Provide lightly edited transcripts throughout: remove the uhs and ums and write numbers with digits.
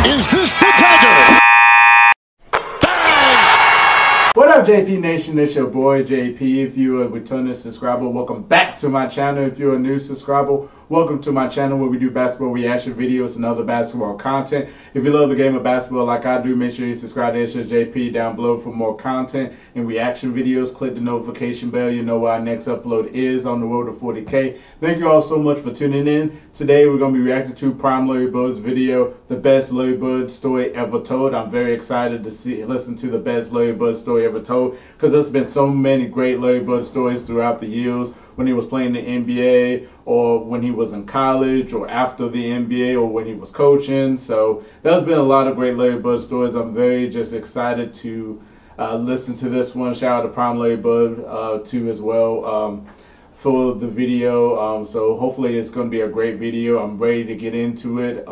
Is this the dagger? What up, JP Nation? It's your boy JP. If you're a returning subscriber, welcome back to my channel. If you're a new subscriber, welcome to my channel where we do basketball reaction videos and other basketball content. If you love the game of basketball like I do, make sure you subscribe to JP down below for more content and reaction videos. Click the notification bell. You know where our next upload is on the road to 40K. Thank you all so much for tuning in. Today we're going to be reacting to Prime Larry Bird's video, The Best Larry Bird Story Ever Told. I'm very excited to listen to the best Larry Bird story ever told, because there's been so many great Larry Bird stories throughout the years, when he was playing the NBA, or when he was in college, or after the NBA, or when he was coaching. So there's been a lot of great Larry Bird stories. I'm very just excited to listen to this one. Shout out to Prime Larry Bird too as well for the video. So hopefully it's going to be a great video. I'm ready to get into it.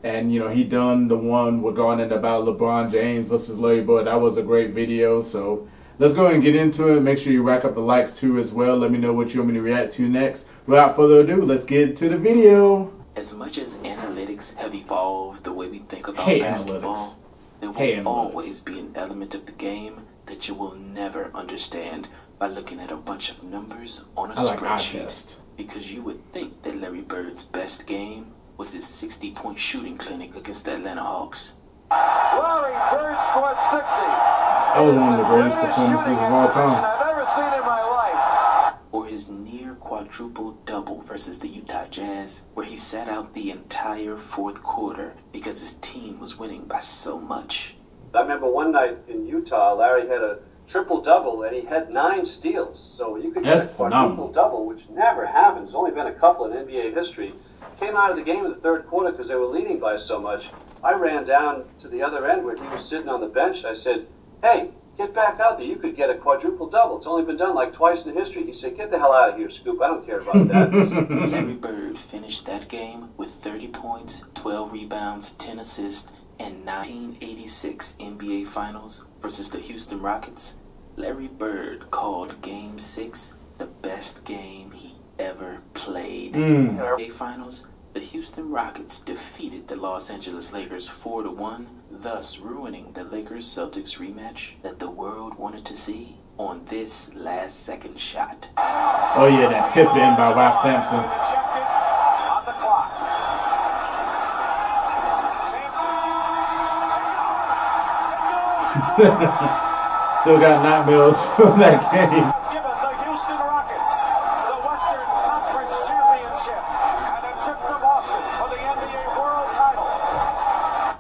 And you know, he done the one regarding about LeBron James versus Larry Bird. That was a great video. So let's go ahead and get into it. Make sure you rack up the likes too as well. Let me know what you want me to react to next. Without further ado, let's get to the video. As much as analytics have evolved the way we think about basketball, there will always be an element of the game that you will never understand by looking at a bunch of numbers on a spreadsheet. Because you would think that Larry Bird's best game was his 60-point shooting clinic against the Atlanta Hawks. Larry Bird scored 60. That was one of the greatest performances of all time I've ever seen in my life. Or his near quadruple double versus the Utah Jazz, where he sat out the entire fourth quarter because his team was winning by so much. I remember one night in Utah, Larry had a triple-double, and he had 9 steals. So you could get a quadruple-double, which never happens. There's only been a couple in NBA history. Came out of the game in the third quarter because they were leading by so much. I ran down to the other end where he was sitting on the bench. I said, "Hey, get back out there. You could get a quadruple-double. It's only been done like twice in history." He said, "Get the hell out of here, Scoop. I don't care about that." Larry Bird finished that game with 30 points, 12 rebounds, 10 assists, and 1986 NBA Finals versus the Houston Rockets. Larry Bird called Game 6 the best game he ever played. NBA Finals, the Houston Rockets defeated the Los Angeles Lakers 4-1, thus ruining the Lakers-Celtics rematch that the world wanted to see on this last-second shot. Oh yeah, that tip in by Ralph Sampson. On the clock. Still got nightmares from that game. Let's give it the Houston Rockets, the Western Conference Championship, and a trip to Boston for the NBA World Title.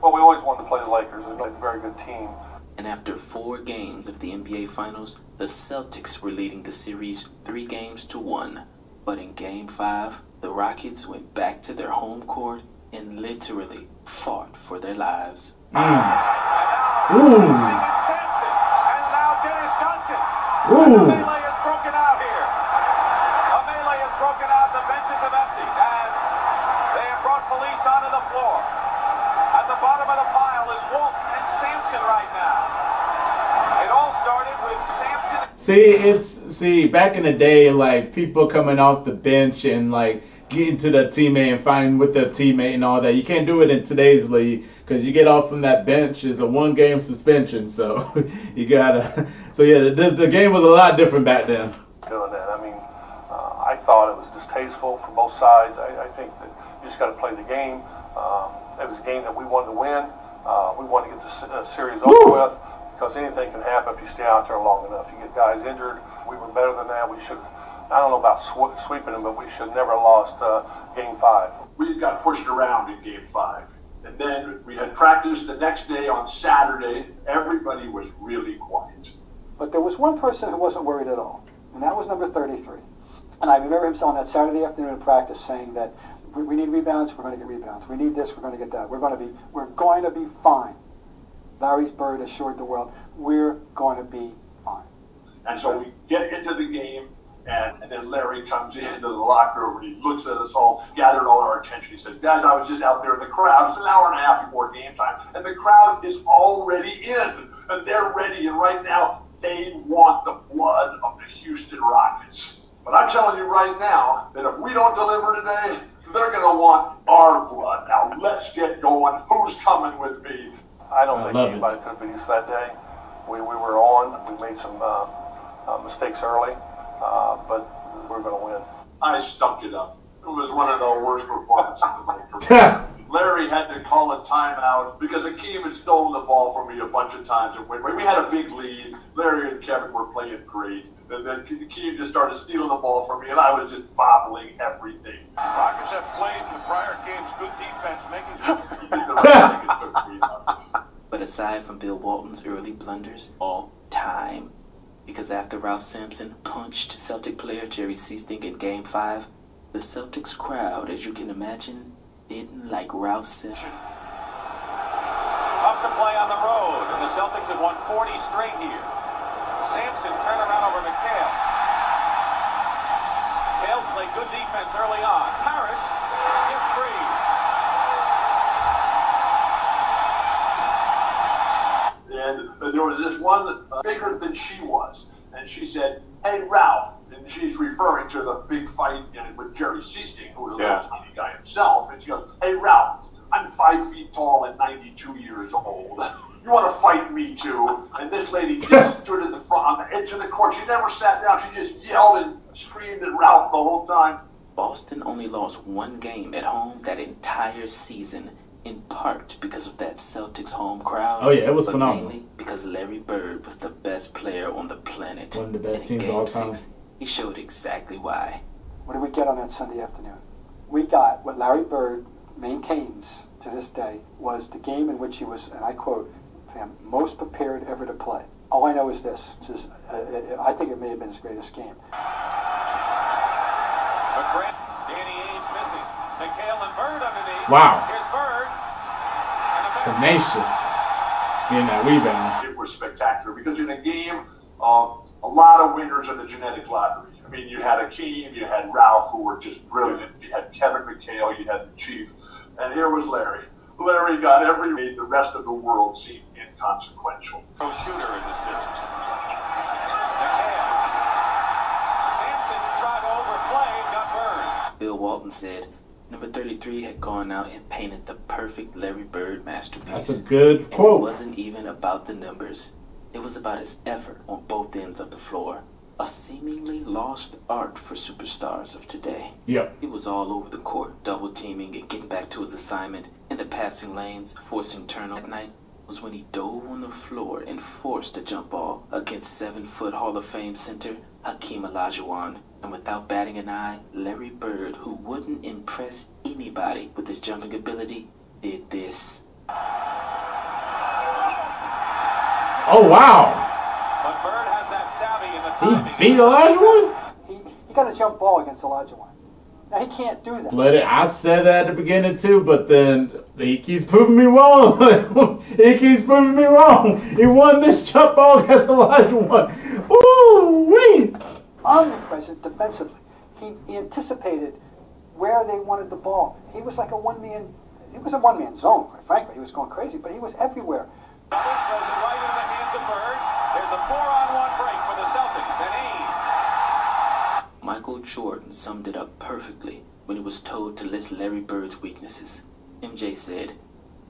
Well, we always wanted to play the Lakers. They're a very good team. And after 4 games of the NBA Finals, the Celtics were leading the series 3-1. But in Game 5, the Rockets went back to their home court and literally fought for their lives. A melee is broken out here. A melee is broken out. The benches have emptied, and they have brought police onto the floor. At the bottom of the pile is Wolf and Sampson right now. It all started with Sampson. Back in the day, like, people coming off the bench and like getting to the teammate and fighting with their teammate and all that. You can't do it in today's league, because you get off from that bench is a 1-game suspension. So you gotta. So yeah, the game was a lot different back then. Doing that, I mean, I thought it was distasteful for both sides. I think that you just got to play the game. It was a game that we wanted to win. We wanted to get the series over with, because anything can happen if you stay out there long enough. You get guys injured. We were better than that. We should. I don't know about sweeping them, but we should never have lost Game 5. We got pushed around in Game 5. And then we had practice the next day on Saturday. Everybody was really quiet. But there was one person who wasn't worried at all, and that was number 33. And I remember him on that Saturday afternoon in practice saying that we need rebounds, we're going to get rebounds. We need this, we're going to get that. We're going to be fine. Larry Bird assured the world, we're going to be fine. And so we get into the game, and then Larry comes into the locker room and he looks at us all, gathered all our attention. He says, "Guys, I was just out there in the crowd. It's an hour and a half before game time, and the crowd is already in, and they're ready. And right now, they want the blood of the Houston Rockets. But I'm telling you right now that if we don't deliver today, They're going to want our blood. Now, let's get going. Who's coming with me? I don't think anybody could beat us that day. We were on. We made some mistakes early, but we were going to win. I stuck it up. It was one of the worst performances of my career. Larry had to call a timeout because Akeem had stolen the ball from me a bunch of times. And when we had a big lead, Larry and Kevin were playing great. And then Akeem just started stealing the ball from me, and I was just bobbling everything. Rockets have played in the prior games good defense, making But aside from Bill Walton's early blunders, all time. Because after Ralph Sampson punched Celtic player Jerry Sichting in Game 5, the Celtics crowd, as you can imagine, didn't like Ralph Sampson. tough to play on the road, and the Celtics have won 40 straight here. Sampson turned around over McHale. McHale's played good defense early on. Parrish gets free. And there was this one bigger than she was. And she said, "Hey, Ralph." And she's referring to the big fight with Jerry Sichting, who was a little tiny guy himself. And she goes, "Hey, Ralph, I'm 5 feet tall and 92 years old. You want to fight me too?" And this lady just stood in the front on the edge of the court. She never sat down. She just yelled and screamed at Ralph the whole time. Boston only lost one game at home that entire season, in part because of that Celtics home crowd. Oh yeah, it was but phenomenal. Mainly because Larry Bird was the best player on the planet. One of the best and in teams all Game time. 6, he showed exactly why. What did we get on that Sunday afternoon? We got what Larry Bird maintains to this day was the game in which he was, and I quote, most prepared ever to play. All I know is this. I think it may have been his greatest game. McGrath, Danny Ainge missing. McHale and Bird underneath. Wow. Here's Bird. Tenacious. Getting that rebound. It was spectacular because in a game, a lot of winners in the genetic lottery. I mean, you had Akeem, you had Ralph, who were just brilliant. You had Kevin McHale, you had the Chief. And here was Larry. Larry got made the rest of the world seem inconsequential. Pro shooter in the series. McHale. Sampson tried to overplay and got burned. Bill Walton said number 33 had gone out and painted the perfect Larry Bird masterpiece. That's a good and quote. it wasn't even about the numbers. It was about his effort on both ends of the floor. A seemingly lost art for superstars of today. Yep. He was all over the court, double teaming and getting back to his assignment in the passing lanes, forcing turnover. That night was when he dove on the floor and forced a jump ball against 7-foot Hall of Fame center Hakeem Olajuwon. And without batting an eye, Larry Bird, who wouldn't impress anybody with his jumping ability, did this. Oh wow. But Bird has that savvy in the He timing. beat Olajuwon? He got a jump ball against Olajuwon. Now he can't do that. Let it. I said that at the beginning too, but then he keeps proving me wrong. He keeps proving me wrong. He won this jump ball against Olajuwon. Ooh wee. Omnipresent defensively. He anticipated where they wanted the ball. He was like a one-man zone, quite frankly. He was going crazy, but he was everywhere. Throws it right into the hands of Bird. There's a 4-on-1 break for the Celtics and Ainge. Michael Jordan summed it up perfectly when he was told to list Larry Bird's weaknesses. MJ said,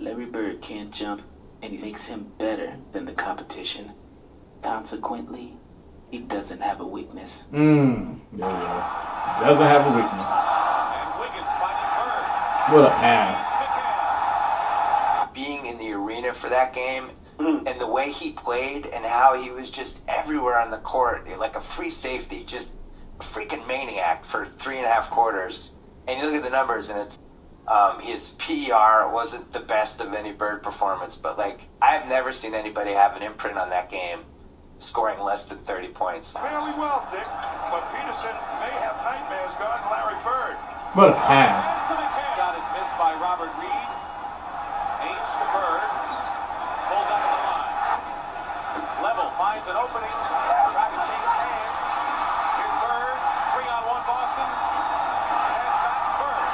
"Larry Bird can't jump, and he makes him better than the competition. Consequently, he doesn't have a weakness." There we go. Doesn't have a weakness. And Wiggins finding Bird. What a pass. Being in the arena for that game and the way he played and how he was just everywhere on the court, like a free safety, just a freaking maniac for 3.5 quarters. And you look at the numbers and it's his PER wasn't the best of any Bird performance, but like I've never seen anybody have an imprint on that game scoring less than 30 points. Fairly well, Dick, but Peterson may have nightmares guarding Larry Bird. What a pass. Shot is missed by Robert Reed. Ainge to Bird. Pulls out of the line. Level finds an opening. Trying to change hands. Here's Bird. 3-on-1 Boston. Pass back Bird.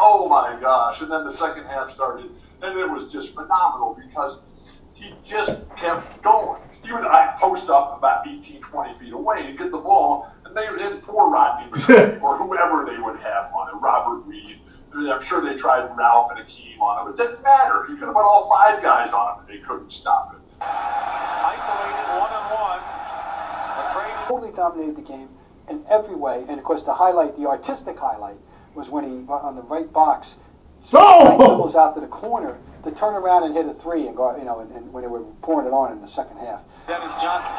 Oh my gosh. And then the second half started, and it was just phenomenal because he just kept going. Even I post up about 18, 20 feet away to get the ball, and and poor Rodney McGrady or whoever they would have on it, Robert Reed. I mean, I'm sure they tried Ralph and Akeem on him. It didn't matter. He could have put all 5 guys on him, and they couldn't stop it. Isolated one-on-one. McGrady totally dominated the game in every way. And of course, the highlight, the artistic highlight, was when he on the right box, dribbles out to the corner to turn around and hit a 3 and go, you know, and when they were pouring it on in the second half. Dennis Johnson.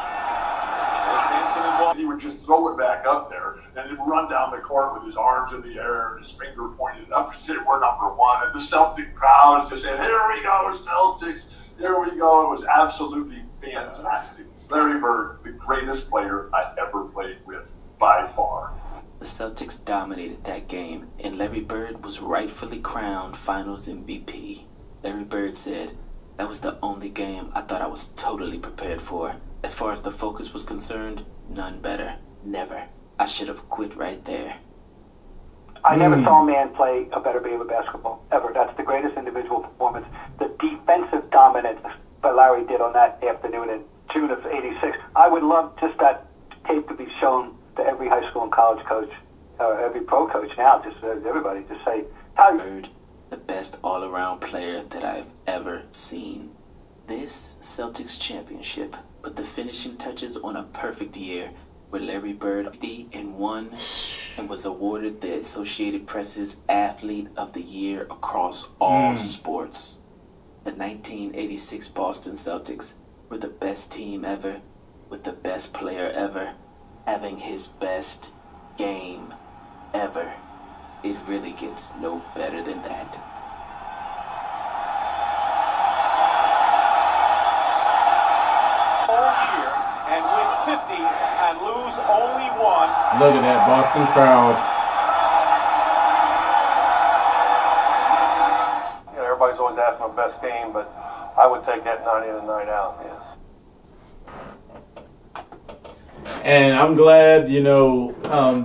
Sampson and Ball. He would just throw it back up there and he'd run down the court with his arms in the air and his finger pointed up and said, "We're number 1." And the Celtic crowd just said, "Here we go, Celtics. Here we go." It was absolutely fantastic. Larry Bird, the greatest player I ever played with, by far. The Celtics dominated that game, and Larry Bird was rightfully crowned Finals MVP. Larry Bird said, "That was the only game I thought I was totally prepared for. As far as the focus was concerned, none better. Never. I should have quit right there." I never saw a man play a better game of basketball, ever. That's the greatest individual performance. The defensive dominance that Larry did on that afternoon in June of '86. I would love just that tape to be shown to every high school and college coach, or every pro coach now, just everybody, just say, how Bird, the best all-around player that I've ever seen. This Celtics championship put the finishing touches on a perfect year where Larry Bird 50-1 and was awarded the Associated Press's Athlete of the Year across all sports. The 1986 Boston Celtics were the best team ever, with the best player ever, having his best game ever. It really gets no better than that. whole year and win 50 and lose only 1. Look at that Boston crowd. You know, everybody's always asking my best game, but I would take that night in and night out, yes. And I'm glad, you know,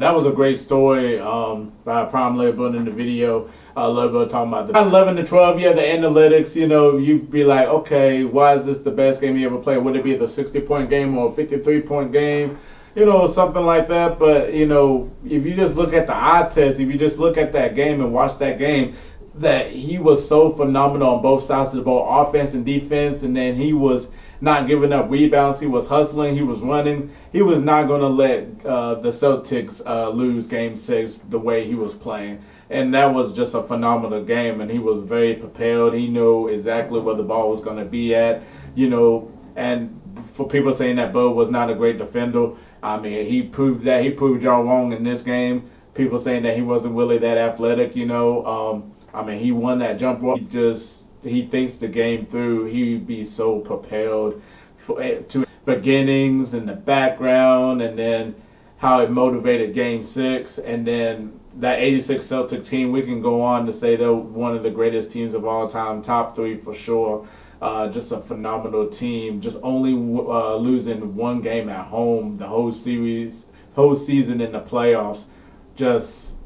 that was a great story by Prime Label in the video. A little bit talking about the 11 to 12, yeah, the analytics, you know, you'd be like, okay, why is this the best game you ever played? Would it be the 60-point game or a 53-point game? You know, something like that. But, you know, if you just look at the eye test, if you just look at that game and watch that game, that he was so phenomenal on both sides of the ball, offense and defense, and then he was not giving up rebounds. He was hustling. He was running. He was not going to let the Celtics lose Game 6 the way he was playing. And that was just a phenomenal game, and he was very prepared. He knew exactly where the ball was going to be at, you know. And for people saying that Bud was not a great defender, I mean, he proved that. He proved y'all wrong in this game. People saying that he wasn't really that athletic, you know. I mean, he won that jump ball. He thinks the game through. He'd be so prepared to beginnings and the background, and then how it motivated Game 6, and then that 86 Celtic team. We can go on to say they're one of the greatest teams of all time, top 3 for sure. Just a phenomenal team. Just only losing 1 game at home the whole season in the playoffs. Just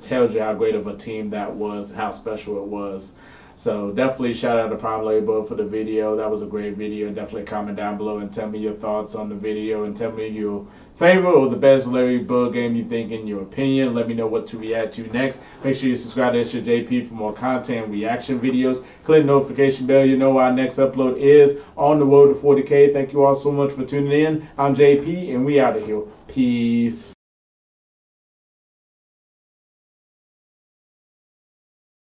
tells you how great of a team that was, how special it was. So definitely shout out to Prime Label for the video. That was a great video. Definitely comment down below and tell me your thoughts on the video, and tell me your favorite or the best Larry Bird game you think in your opinion. Let me know what to react to next. Make sure you subscribe to JP for more content and reaction videos. Click the notification bell. You know our next upload is on the road to 40K. Thank you all so much for tuning in. I'm JP, and we out of here. Peace.